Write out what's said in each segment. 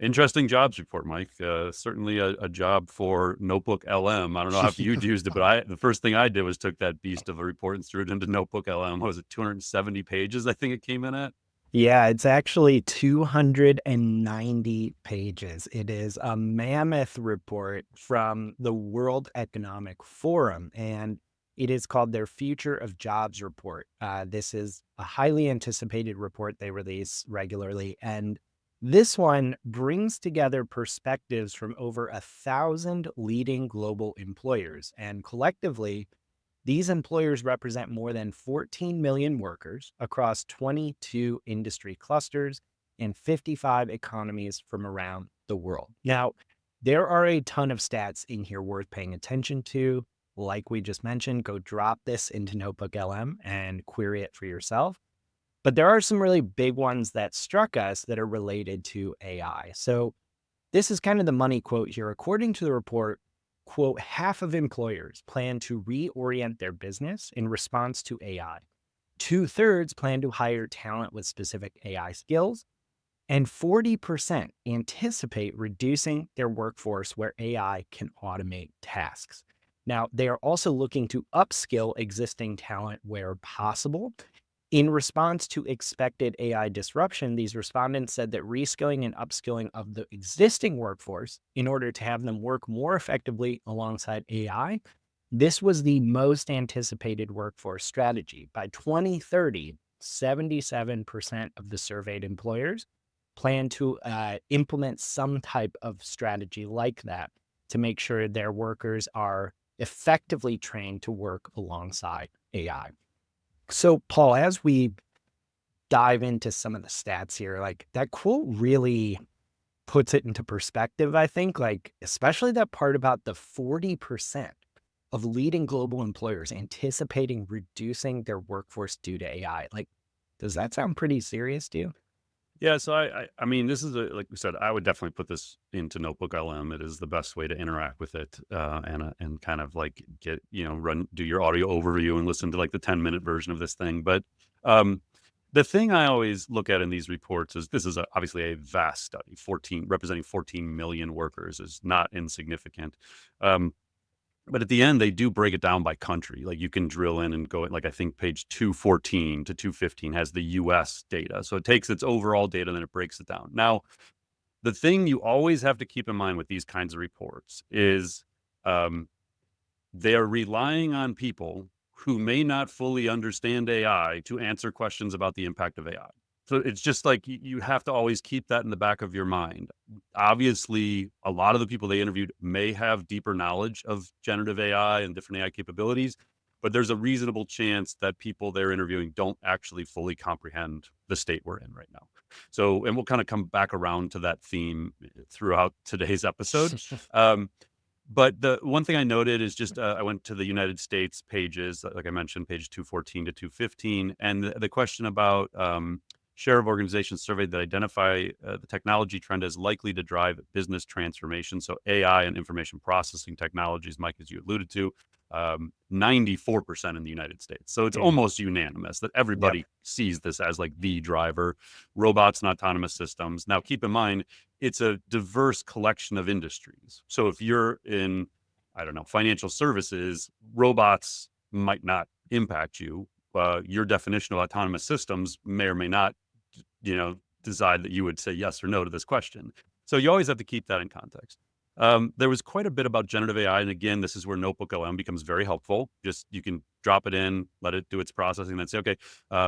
Interesting jobs report, Mike. Certainly a job for Notebook LM. I don't know if you'd used it, but the first thing I did was took that beast of a report and threw it into Notebook LM. What was it, 270 pages, I think it came in at? Yeah, it's actually 290 pages. It is a mammoth report from the World Economic Forum, and it is called their Future of Jobs report. This is a highly anticipated report they release regularly, and this one brings together perspectives from over 1,000 leading global employers, and collectively, these employers represent more than 14 million workers across 22 industry clusters and 55 economies from around the world. Now, there are a ton of stats in here worth paying attention to. Like we just mentioned, go drop this into Notebook LM and query it for yourself. But there are some really big ones that struck us that are related to AI. So this is kind of the money quote here. According to the report, quote, half of employers plan to reorient their business in response to AI. Two-thirds plan to hire talent with specific AI skills, and 40% anticipate reducing their workforce where AI can automate tasks. Now, they are also looking to upskill existing talent where possible. In response to expected AI disruption, these respondents said that reskilling and upskilling of the existing workforce in order to have them work more effectively alongside AI, this was the most anticipated workforce strategy. By 2030, 77% of the surveyed employers plan to implement some type of strategy like that to make sure their workers are effectively trained to work alongside AI. So, Paul, as we dive into some of the stats here, like that quote really puts it into perspective, I think, like especially that part about the 40% of leading global employers anticipating reducing their workforce due to AI. Like, does that sound pretty serious to you? Yeah, so I mean, this is like we said, I would definitely put this into Notebook LM. It is the best way to interact with it, and kind of like get do your audio overview and listen to like the 10-minute version of this thing. But um, the thing I always look at in these reports is this is obviously a vast study, 14 representing 14 million workers is not insignificant. Um, but at the end, they do break it down by country. Like you can drill in and go, like I think page 214 to 215 has the US data. So it takes its overall data and then it breaks it down. Now, the thing you always have to keep in mind with these kinds of reports is um, they are relying on people who may not fully understand AI to answer questions about the impact of AI. So it's just like you have to always keep that in the back of your mind. Obviously, a lot of the people they interviewed may have deeper knowledge of generative AI and different AI capabilities, but there's a reasonable chance that people they're interviewing don't actually fully comprehend the state we're in right now. So, and we'll kind of come back around to that theme throughout today's episode. Um, but the one thing I noted is just I went to the United States pages, like I mentioned, page 214 to 215, and the question about share of organizations surveyed that identify the technology trend as likely to drive business transformation. So AI and information processing technologies, Mike, as you alluded to, 94% in the United States. So it's Mm, almost unanimous that yep. everybody sees this as like the driver, robots and autonomous systems. Now, keep in mind, it's a diverse collection of industries. So if you're in, I don't know, financial services, robots might not impact you. Your definition of autonomous systems may or may not, decide that you would say yes or no to this question. So you always have to keep that in context. There was quite a bit about generative AI, and again, this is where Notebook LM becomes very helpful. Just you can drop it in, let it do its processing, and then say, okay,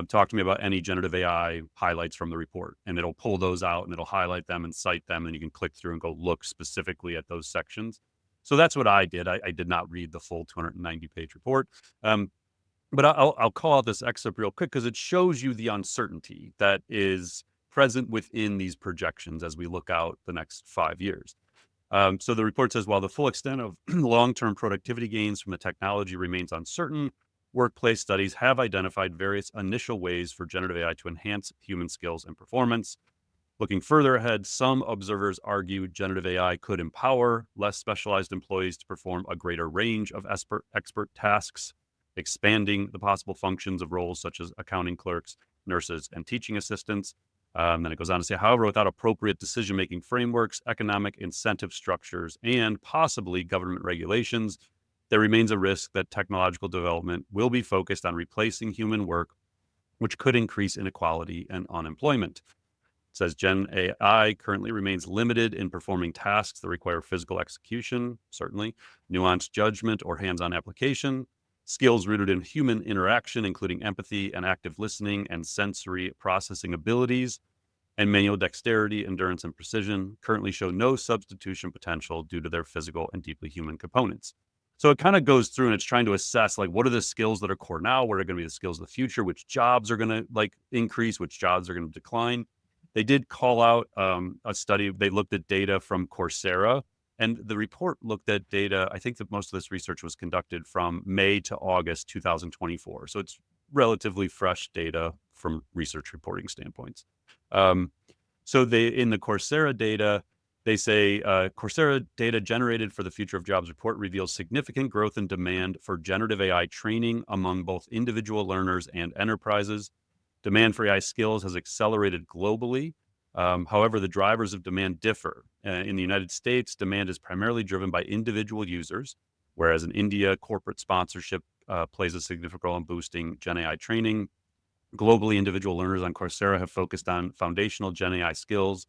talk to me about any generative AI highlights from the report, and it'll pull those out and it'll highlight them and cite them, and you can click through and go look specifically at those sections. So that's what I did. I did not read the full 290-page report. Um, but I'll call out this excerpt real quick because it shows you the uncertainty that is present within these projections as we look out the next 5 years. So the report says, while the full extent of long-term productivity gains from the technology remains uncertain, workplace studies have identified various initial ways for generative AI to enhance human skills and performance. Looking further ahead, some observers argue generative AI could empower less specialized employees to perform a greater range of expert tasks, expanding the possible functions of roles such as accounting clerks, nurses, and teaching assistants. Then it goes on to say, however, without appropriate decision-making frameworks, economic incentive structures, and possibly government regulations, there remains a risk that technological development will be focused on replacing human work, which could increase inequality and unemployment. It says Gen AI currently remains limited in performing tasks that require physical execution, certainly, nuanced judgment or hands-on application, skills rooted in human interaction, including empathy and active listening and sensory processing abilities, and manual dexterity, endurance, and precision currently show no substitution potential due to their physical and deeply human components. So it kind of goes through and it's trying to assess like what are the skills that are core now, what are going to be the skills of the future, which jobs are going to like increase, which jobs are going to decline. They did call out a study. They looked at data from Coursera, and the report looked at data. I think that most of this research was conducted from May to August 2024. So it's relatively fresh data from research reporting standpoints. Um, so they in the Coursera data, they say Coursera data generated for the Future of Jobs report reveals significant growth in demand for generative AI training among both individual learners and enterprises. Demand for AI skills has accelerated globally. However, the drivers of demand differ. In the United States, demand is primarily driven by individual users, whereas in India, corporate sponsorship plays a significant role in boosting Gen AI training. Globally, individual learners on Coursera have focused on foundational Gen AI skills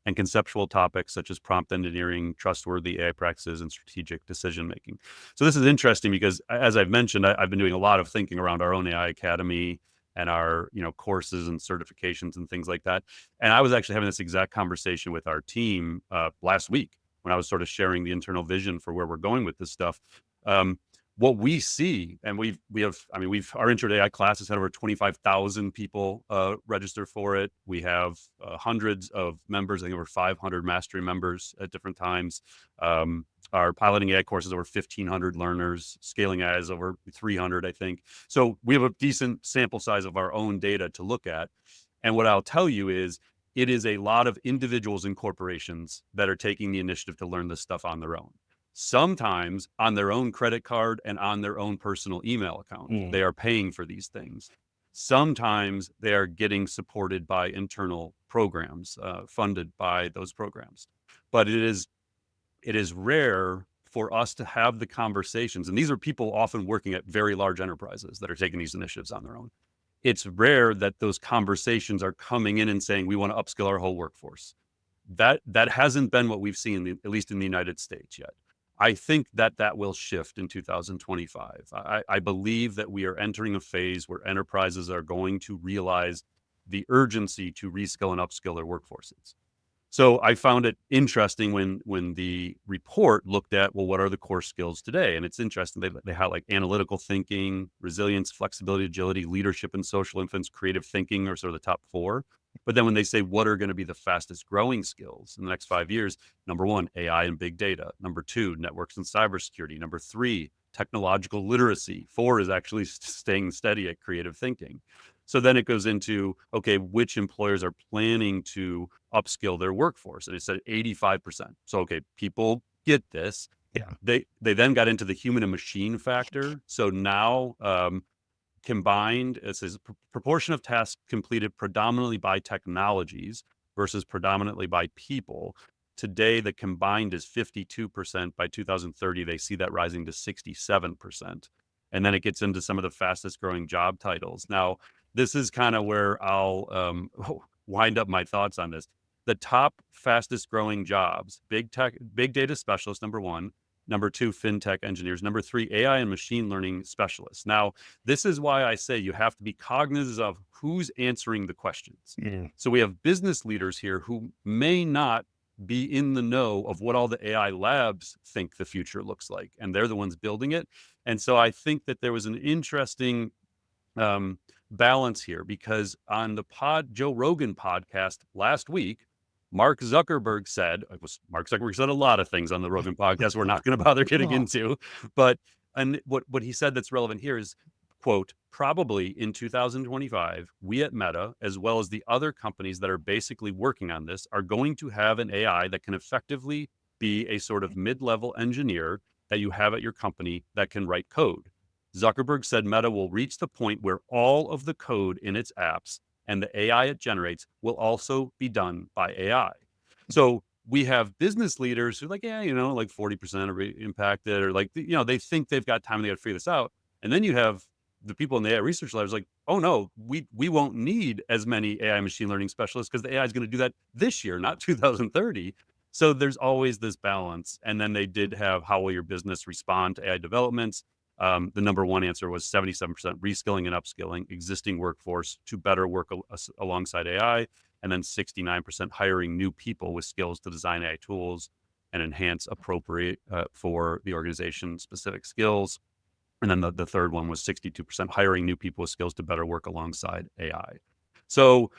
and conceptual topics such as prompt engineering, trustworthy AI practices, and strategic decision making. So this is interesting because, as I've mentioned, I've been doing a lot of thinking around our own AI Academy and our courses and certifications and things like that. And I was actually having this exact conversation with our team last week when I was sort of sharing the internal vision for where we're going with this stuff. Um, what we see, and we have, I mean, our intro to AI classes had over 25,000 people register for it. We have hundreds of members, I think over 500 mastery members at different times. Our piloting AI course is over 1,500 learners. Scaling AI is over 300, I think. So we have a decent sample size of our own data to look at. And what I'll tell you is, it is a lot of individuals and corporations that are taking the initiative to learn this stuff on their own, sometimes on their own credit card and on their own personal email account. Mm. They are paying for these things. Sometimes they are getting supported by internal programs, funded by those programs. But it is rare for us to have the conversations. And these are people often working at very large enterprises that are taking these initiatives on their own. It's rare that those conversations are coming in and saying, we want to upskill our whole workforce. That hasn't been what we've seen, at least in the United States yet. I think that will shift in 2025. I believe that we are entering a phase where enterprises are going to realize the urgency to reskill and upskill their workforces. So I found it interesting when the report looked at, well, what are the core skills today? And it's interesting. They highlight analytical thinking, resilience, flexibility, agility, leadership and social influence, creative thinking are sort of the top four. But then when they say what are going to be the fastest growing skills in the next 5 years, number one, AI and big data. Number two, networks and cybersecurity. Number three, technological literacy. Four is actually staying steady at creative thinking. So then it goes into, okay, which employers are planning to upskill their workforce? And it said 85%. So, okay, people get this. Yeah. They then got into the human and machine factor. So now combined, it says proportion of tasks completed predominantly by technologies versus predominantly by people. Today, the combined is 52%. By 2030, they see that rising to 67%. And then it gets into some of the fastest growing job titles. Now, this is kind of where I'll wind up my thoughts on this. The top fastest growing jobs: big data specialist, number one; number two, fintech engineers; number three, AI and machine learning specialists. Now, this is why I say you have to be cognizant of who's answering the questions. Mm. So we have business leaders here who may not be in the know of what all the AI labs think the future looks like, and they're the ones building it. And so I think that there was an interesting balance here, because on the Joe Rogan podcast last week, Mark Zuckerberg said a lot of things on the Rogan podcast we're not going to bother getting into, but and what he said that's relevant here is, quote, probably in 2025, we at Meta, as well as the other companies that are basically working on this, are going to have an AI that can effectively be a sort of mid-level engineer that you have at your company that can write code. Zuckerberg said Meta will reach the point where all of the code in its apps and the AI it generates will also be done by AI. So we have business leaders who are like, yeah, like 40% are impacted, or like, they think they've got time and they got to figure this out. And then you have the people in the AI research labs like, oh no, we won't need as many AI machine learning specialists because the AI is going to do that this year, not 2030. So there's always this balance. And then they did have how will your business respond to AI developments? The number one answer was 77% reskilling and upskilling existing workforce to better work alongside AI. And then 69% hiring new people with skills to design AI tools and enhance appropriate for the organization specific skills. And then the third one was 62% hiring new people with skills to better work alongside AI. So,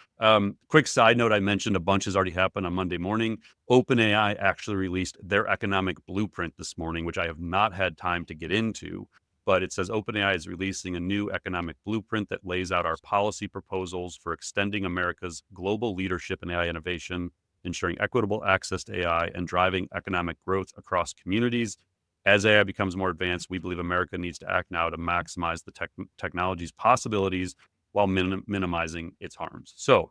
quick side note, I mentioned a bunch has already happened on Monday morning. OpenAI actually released their economic blueprint this morning, which I have not had time to get into, but it says OpenAI is releasing a new economic blueprint that lays out our policy proposals for extending America's global leadership in AI innovation, ensuring equitable access to AI, and driving economic growth across communities. As AI becomes more advanced, we believe America needs to act now to maximize the technology's possibilities while minimizing its harms. So,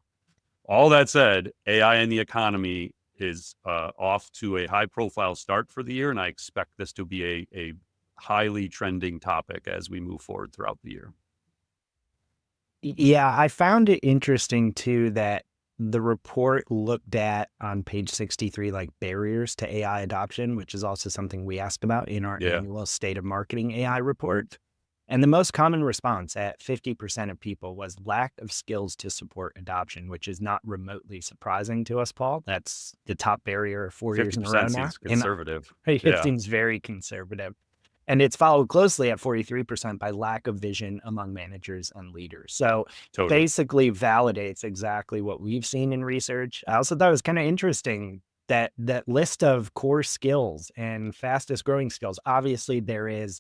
all that said, AI and the economy is off to a high profile start for the year, and I expect this to be a highly trending topic as we move forward throughout the year. Yeah, I found it interesting too that the report looked at on page 63 like barriers to AI adoption, which is also something we asked about in our Yeah. annual State of Marketing AI report. And the most common response at 50% of people was lack of skills to support adoption, which is not remotely surprising to us, Paul. That's the top barrier 4 years in a row 50% now. seems And conservative. it Yeah, seems very conservative. And it's followed closely at 43% by lack of vision among managers and leaders. So totally. basically validates exactly what we've seen in research. I also thought it was kind of interesting that that list of core skills and fastest growing skills. Obviously, there is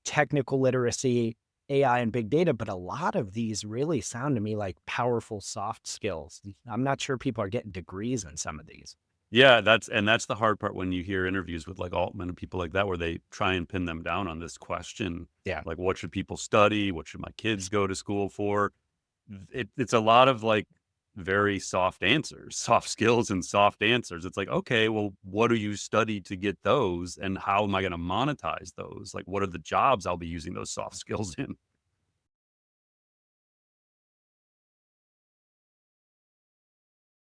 technical literacy, AI, and big data, but a lot of these really sound to me like powerful soft skills. I'm not sure people are getting degrees in some of these. Yeah, that's the hard part when you hear interviews with like Altman and people like that, where they try and pin them down on this question, Yeah. like what should people study? What should my kids go to school for? It's a lot of like very soft answers, soft skills and soft answers. It's like, okay, well, what do you study to get those? And how am I going to monetize those? Like, what are the jobs I'll be using those soft skills in?